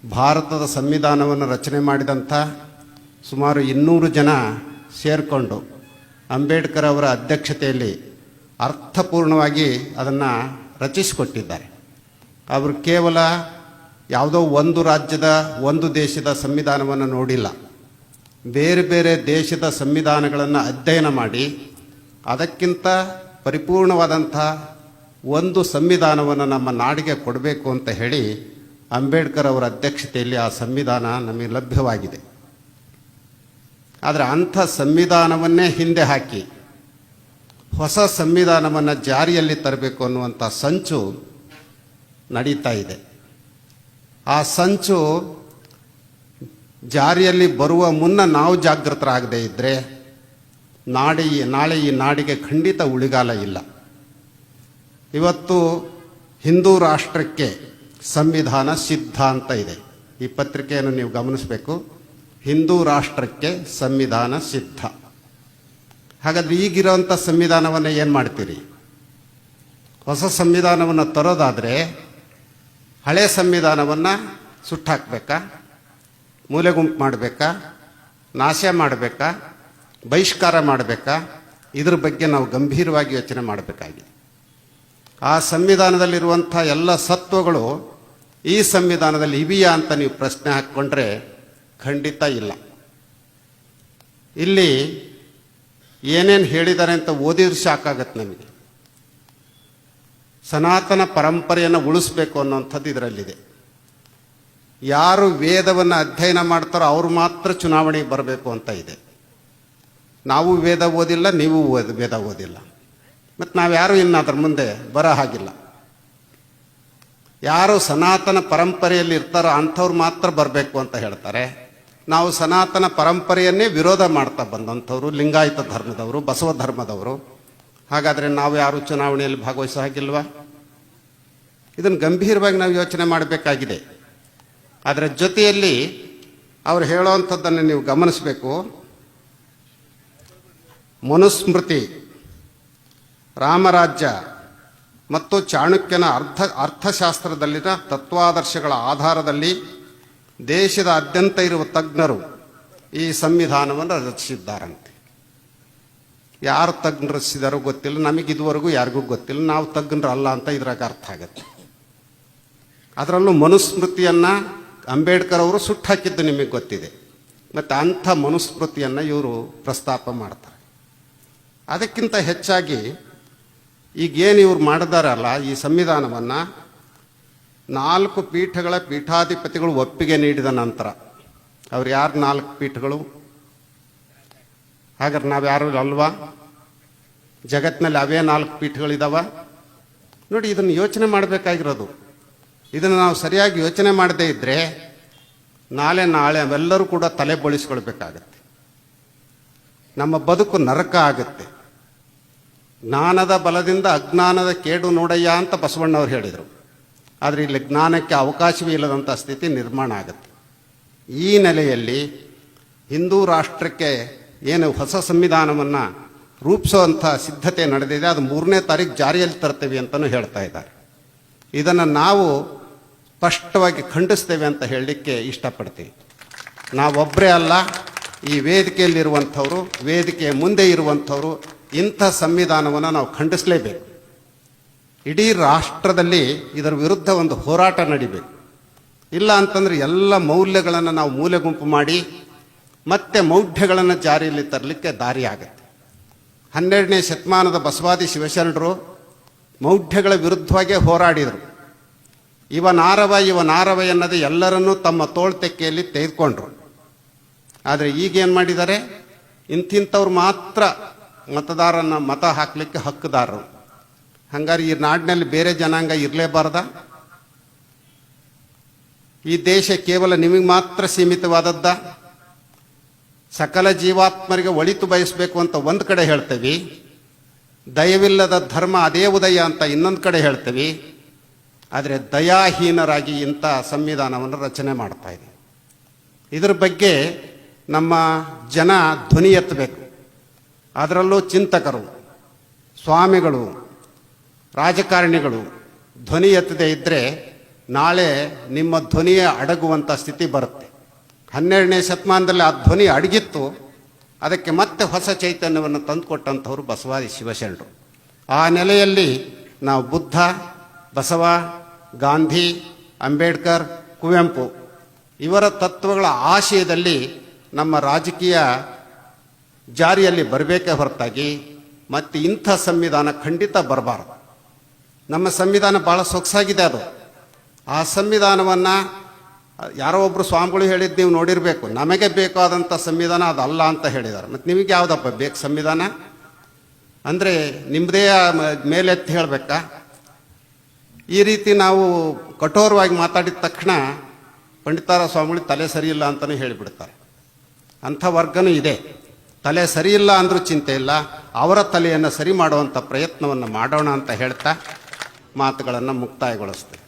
ಭಾರತದ ಸಂವಿಧಾನವನ್ನು ರಚನೆ ಮಾಡಿದಂಥ ಸುಮಾರು 200 ಜನ ಸೇರಿಕೊಂಡು ಅಂಬೇಡ್ಕರ್ ಅವರ ಅಧ್ಯಕ್ಷತೆಯಲ್ಲಿ ಅರ್ಥಪೂರ್ಣವಾಗಿ ಅದನ್ನು ರಚಿಸಿಕೊಟ್ಟಿದ್ದಾರೆ. ಅವರು ಕೇವಲ ಯಾವುದೋ ಒಂದು ರಾಜ್ಯದ ಒಂದು ದೇಶದ ಸಂವಿಧಾನವನ್ನು ನೋಡಿಲ್ಲ, ಬೇರೆ ಬೇರೆ ದೇಶದ ಸಂವಿಧಾನಗಳನ್ನು ಅಧ್ಯಯನ ಮಾಡಿ ಅದಕ್ಕಿಂತ ಪರಿಪೂರ್ಣವಾದಂಥ ಒಂದು ಸಂವಿಧಾನವನ್ನು ನಮ್ಮ ನಾಡಿಗೆ ಕೊಡಬೇಕು ಅಂತ ಹೇಳಿ ಅಂಬೇಡ್ಕರ್ ಅವರ ಅಧ್ಯಕ್ಷತೆಯಲ್ಲಿ ಆ ಸಂವಿಧಾನ ನಮಗೆ ಲಭ್ಯವಾಗಿದೆ. ಆದರೆ ಅಂಥ ಸಂವಿಧಾನವನ್ನೇ ಹಿಂದೆ ಹಾಕಿ ಹೊಸ ಸಂವಿಧಾನವನ್ನು ಜಾರಿಯಲ್ಲಿ ತರಬೇಕು ಅನ್ನುವಂಥ ಸಂಚು ನಡೀತಾ ಇದೆ. ಆ ಸಂಚು ಜಾರಿಯಲ್ಲಿ ಬರುವ ಮುನ್ನ ನಾವು ಜಾಗೃತರಾಗದೇ ಇದ್ದರೆ ನಾಳೆ ಈ ನಾಡಿಗೆ ಖಂಡಿತ ಉಳಿಗಾಲ ಇಲ್ಲ. ಇವತ್ತು ಹಿಂದೂ ರಾಷ್ಟ್ರಕ್ಕೆ ಸಂವಿಧಾನ ಸಿದ್ಧ ಅಂತ ಇದೆ. ಈ ಪತ್ರಿಕೆಯನ್ನು ನೀವು ಗಮನಿಸಬೇಕು. ಹಿಂದೂ ರಾಷ್ಟ್ರಕ್ಕೆ ಸಂವಿಧಾನ ಸಿದ್ಧ. ಹಾಗಾದರೆ ಈಗಿರೋಂಥ ಸಂವಿಧಾನವನ್ನು ಏನು ಮಾಡ್ತೀರಿ? ಹೊಸ ಸಂವಿಧಾನವನ್ನು ತರೋದಾದರೆ ಹಳೆ ಸಂವಿಧಾನವನ್ನು ಸುಟ್ಟಾಕಬೇಕಾ, ಮೂಲೆಗುಂಪು ಮಾಡಬೇಕಾ, ನಾಶ ಮಾಡಬೇಕಾ, ಬಹಿಷ್ಕಾರ ಮಾಡಬೇಕಾ? ಇದ್ರ ಬಗ್ಗೆ ನಾವು ಗಂಭೀರವಾಗಿ ಯೋಚನೆ ಮಾಡಬೇಕಾಗಿದೆ. ಆ ಸಂವಿಧಾನದಲ್ಲಿರುವಂಥ ಎಲ್ಲ ಸತ್ವಗಳು ಈ ಸಂವಿಧಾನದಲ್ಲಿ ಇವೆಯಾ ಅಂತ ನೀವು ಪ್ರಶ್ನೆ ಹಾಕ್ಕೊಂಡ್ರೆ ಖಂಡಿತ ಇಲ್ಲ. ಇಲ್ಲಿ ಏನೇನು ಹೇಳಿದ್ದಾರೆ ಅಂತ ಓದಿದ್ರೆ ಸಾಕಾಗತ್ತೆ ನಮಗೆ. ಸನಾತನ ಪರಂಪರೆಯನ್ನು ಉಳಿಸ್ಬೇಕು ಅನ್ನೋಂಥದ್ದು ಇದರಲ್ಲಿದೆ. ಯಾರು ವೇದವನ್ನು ಅಧ್ಯಯನ ಮಾಡ್ತಾರೋ ಅವರು ಮಾತ್ರ ಚುನಾವಣೆಗೆ ಬರಬೇಕು ಅಂತ ಇದೆ. ನಾವು ವೇದ ಓದಿಲ್ಲ, ನೀವು ವೇದ ಓದಿಲ್ಲ, ಮತ್ತು ನಾವ್ಯಾರು ಇನ್ನು ಅದರ ಮುಂದೆ ಬರೋ ಹಾಗಿಲ್ಲ. ಯಾರು ಸನಾತನ ಪರಂಪರೆಯಲ್ಲಿ ಇರ್ತಾರೋ ಅಂಥವ್ರು ಮಾತ್ರ ಬರಬೇಕು ಅಂತ ಹೇಳ್ತಾರೆ. ನಾವು ಸನಾತನ ಪರಂಪರೆಯನ್ನೇ ವಿರೋಧ ಮಾಡ್ತಾ ಬಂದಂಥವ್ರು ಲಿಂಗಾಯತ ಧರ್ಮದವರು, ಬಸವ ಧರ್ಮದವರು. ಹಾಗಾದರೆ ನಾವು ಯಾರು ಚುನಾವಣೆಯಲ್ಲಿ ಭಾಗವಹಿಸೋ ಹಾಗಿಲ್ವಾ? ಇದನ್ನು ಗಂಭೀರವಾಗಿ ನಾವು ಯೋಚನೆ ಮಾಡಬೇಕಾಗಿದೆ. ಅದರ ಜೊತೆಯಲ್ಲಿ ಅವರು ಹೇಳೋವಂಥದ್ದನ್ನು ನೀವು ಗಮನಿಸಬೇಕು. ಮನುಸ್ಮೃತಿ, ರಾಮರಾಜ್ಯ ಮತ್ತು ಚಾಣಕ್ಯನ ಅರ್ಥಶಾಸ್ತ್ರದಲ್ಲಿನ ತತ್ವಾದರ್ಶಗಳ ಆಧಾರದಲ್ಲಿ ದೇಶದಾದ್ಯಂತ ಇರುವ ತಜ್ಞರು ಈ ಸಂವಿಧಾನವನ್ನು ರಚಿಸಿದ್ದಾರಂತೆ. ಯಾರು ತಜ್ಞರು ರಚಿಸಿದಾರೋ ಗೊತ್ತಿಲ್ಲ, ನಮಗೆ ಇದುವರೆಗೂ ಯಾರಿಗೂ ಗೊತ್ತಿಲ್ಲ. ನಾವು ತಜ್ಞರು ಅಲ್ಲ ಅಂತ ಇದ್ರಾಗ ಅರ್ಥ ಆಗುತ್ತೆ. ಅದರಲ್ಲೂ ಮನುಸ್ಮೃತಿಯನ್ನು ಅಂಬೇಡ್ಕರ್ ಅವರು ಸುಟ್ಟಾಕಿದ್ದು ನಿಮಗೆ ಗೊತ್ತಿದೆ. ಮತ್ತು ಅಂಥ ಮನುಸ್ಮೃತಿಯನ್ನು ಇವರು ಪ್ರಸ್ತಾಪ ಮಾಡ್ತಾರೆ. ಅದಕ್ಕಿಂತ ಹೆಚ್ಚಾಗಿ ಈಗೇನು ಇವ್ರು ಮಾಡಿದಾರಲ್ಲ, ಈ ಸಂವಿಧಾನವನ್ನು 4 ಪೀಠಗಳ ಪೀಠಾಧಿಪತಿಗಳು ಒಪ್ಪಿಗೆ ನೀಡಿದ ನಂತರ, ಅವ್ರು ಯಾರು 4 ಪೀಠಗಳು? ಹಾಗಾದ್ರೆ ನಾವು ಯಾರು ಅಲ್ವಾ? ಜಗತ್ತಿನಲ್ಲಿ ಅವೇ 4 ಪೀಠಗಳಿದಾವ ನೋಡಿ. ಇದನ್ನು ಯೋಚನೆ ಮಾಡಬೇಕಾಗಿರೋದು. ಇದನ್ನು ನಾವು ಸರಿಯಾಗಿ ಯೋಚನೆ ಮಾಡದೇ ಇದ್ದರೆ ನಾಳೆ ಅವೆಲ್ಲರೂ ಕೂಡ ತಲೆ ಬೋಳಿಸ್ಕೊಳ್ಬೇಕಾಗತ್ತೆ. ನಮ್ಮ ಬದುಕು ನರಕ ಆಗುತ್ತೆ. ಜ್ಞಾನದ ಬಲದಿಂದ ಅಜ್ಞಾನದ ಕೇಡು ನೋಡಯ್ಯ ಅಂತ ಬಸವಣ್ಣವ್ರು ಹೇಳಿದರು. ಆದರೆ ಇಲ್ಲಿ ಜ್ಞಾನಕ್ಕೆ ಅವಕಾಶವೇ ಇಲ್ಲದಂಥ ಸ್ಥಿತಿ ನಿರ್ಮಾಣ ಆಗುತ್ತೆ. ಈ ನೆಲೆಯಲ್ಲಿ ಹಿಂದೂ ರಾಷ್ಟ್ರಕ್ಕೆ ಏನು ಹೊಸ ಸಂವಿಧಾನವನ್ನು ರೂಪಿಸುವಂಥ ಸಿದ್ಧತೆ ನಡೆದಿದೆ, ಅದು 3ನೇ ತಾರೀಕು ಜಾರಿಯಲ್ಲಿ ತರ್ತೇವೆ ಅಂತಲೂ ಹೇಳ್ತಾ ಇದ್ದಾರೆ. ಇದನ್ನು ನಾವು ಸ್ಪಷ್ಟವಾಗಿ ಖಂಡಿಸ್ತೇವೆ ಅಂತ ಹೇಳಲಿಕ್ಕೆ ಇಷ್ಟಪಡ್ತೀವಿ. ನಾವೊಬ್ಬರೇ ಅಲ್ಲ, ಈ ವೇದಿಕೆಯಲ್ಲಿರುವಂಥವರು, ವೇದಿಕೆಯ ಮುಂದೆ ಇರುವಂಥವರು ಇಂಥ ಸಂವಿಧಾನವನ್ನು ನಾವು ಖಂಡಿಸಲೇಬೇಕು. ಇಡೀ ರಾಷ್ಟ್ರದಲ್ಲಿ ಇದರ ವಿರುದ್ಧ ಒಂದು ಹೋರಾಟ ನಡಿಬೇಕು. ಇಲ್ಲ ಅಂತಂದರೆ ಎಲ್ಲ ಮೌಲ್ಯಗಳನ್ನು ನಾವು ಮೂಲೆಗುಂಪು ಮಾಡಿ ಮತ್ತೆ ಮೌಢ್ಯಗಳನ್ನು ಜಾರಿಯಲ್ಲಿ ತರಲಿಕ್ಕೆ ದಾರಿ ಆಗುತ್ತೆ. 12ನೇ ಶತಮಾನದ ಬಸವಾದಿ ಶಿವಶರಣರು ಮೌಢ್ಯಗಳ ವಿರುದ್ಧವಾಗೇ ಹೋರಾಡಿದರು. ಇವನಾರವ ಎನ್ನದೆ ಎಲ್ಲರನ್ನೂ ತಮ್ಮ ತೋಳ್ತೆಕ್ಕೆಯಲ್ಲಿ ತೆಗೆದುಕೊಂಡ್ರು. ಆದರೆ ಈಗೇನು ಮಾಡಿದ್ದಾರೆ? ಇಂಥವ್ರು ಮಾತ್ರ ಮತ ಹಾಕಲಿಕ್ಕೆ ಹಕ್ಕುದಾರರು. ಹಂಗಾರೆ ಈ ನಾಡಿನಲ್ಲಿ ಬೇರೆ ಜನಾಂಗ ಇರಲೇಬಾರ್ದ? ಈ ದೇಶ ಕೇವಲ ನಿಮಗೆ ಮಾತ್ರ ಸೀಮಿತವಾದದ್ದ? ಸಕಲ ಜೀವಾತ್ಮರಿಗೆ ಒಳಿತು ಬಯಸಬೇಕು ಅಂತ ಒಂದು ಕಡೆ ಹೇಳ್ತೀವಿ, ದಯವಿಲ್ಲದ ಧರ್ಮ ಅದೇ ಉದಯ ಅಂತ ಇನ್ನೊಂದು ಕಡೆ ಹೇಳ್ತೀವಿ. ಆದರೆ ದಯಾಹೀನರಾಗಿ ಇಂಥ ಸಂವಿಧಾನವನ್ನು ರಚನೆ ಮಾಡ್ತಾ ಇದೆ. ಇದ್ರ ಬಗ್ಗೆ ನಮ್ಮ ಜನ ಧ್ವನಿ ಎತ್ತಬೇಕು. ಅದರಲ್ಲೂ ಚಿಂತಕರು, ಸ್ವಾಮಿಗಳು, ರಾಜಕಾರಣಿಗಳು ಧ್ವನಿ ಎತ್ತದೇ ಇದ್ದರೆ ನಾಳೆ ನಿಮ್ಮ ಧ್ವನಿಯೇ ಅಡಗುವಂಥ ಸ್ಥಿತಿ ಬರುತ್ತೆ. 12ನೇ ಶತಮಾನದಲ್ಲಿ ಆ ಧ್ವನಿ ಅಡಗಿತ್ತು, ಅದಕ್ಕೆ ಮತ್ತೆ ಹೊಸ ಚೈತನ್ಯವನ್ನು ತಂದುಕೊಟ್ಟಂಥವ್ರು ಬಸವಾದಿ ಶಿವಶರಣರು. ಆ ನೆಲೆಯಲ್ಲಿ ನಾವು ಬುದ್ಧ, ಬಸವ, ಗಾಂಧಿ, ಅಂಬೇಡ್ಕರ್, ಕುವೆಂಪು ಇವರ ತತ್ವಗಳ ಆಶಯದಲ್ಲಿ ನಮ್ಮ ರಾಜಕೀಯ ಜಾರಿಯಲ್ಲಿ ಬರಬೇಕೇ ಹೊರತಾಗಿ ಮತ್ತು ಇಂಥ ಸಂವಿಧಾನ ಖಂಡಿತ ಬರಬಾರದು. ನಮ್ಮ ಸಂವಿಧಾನ ಭಾಳ ಸೊಗಸಾಗಿದೆ. ಅದು ಆ ಸಂವಿಧಾನವನ್ನು ಯಾರೋ ಒಬ್ಬರು ಸ್ವಾಮಿಗಳು ಹೇಳಿದ್ದು ನೀವು ನೋಡಿರಬೇಕು, ನಮಗೆ ಬೇಕಾದಂಥ ಸಂವಿಧಾನ ಅದಲ್ಲ ಅಂತ ಹೇಳಿದ್ದಾರೆ. ಮತ್ತು ನಿಮಗೆ ಯಾವುದಪ್ಪ ಬೇಕು ಸಂವಿಧಾನ ಅಂದರೆ ನಿಮ್ಮದೇ ಮೇಲೆತ್ತಿ ಹೇಳಬೇಕಾ? ಈ ರೀತಿ ನಾವು ಕಠೋರವಾಗಿ ಮಾತಾಡಿದ ತಕ್ಷಣ ಪಂಡಿತಾರ ಸ್ವಾಮಿಗಳು ತಲೆ ಸರಿಯಿಲ್ಲ ಅಂತಲೂ ಹೇಳಿಬಿಡ್ತಾರೆ. ಅಂಥ ವರ್ಗನೂ ಇದೆ. ತಲೆ ಸರಿಯಿಲ್ಲ ಅಂದರೂ ಚಿಂತೆ ಇಲ್ಲ, ಅವರ ತಲೆಯನ್ನು ಸರಿ ಮಾಡುವಂಥ ಪ್ರಯತ್ನವನ್ನು ಮಾಡೋಣ ಅಂತ ಹೇಳ್ತಾ ಮಾತುಗಳನ್ನು ಮುಕ್ತಾಯಗೊಳಿಸ್ತೇವೆ.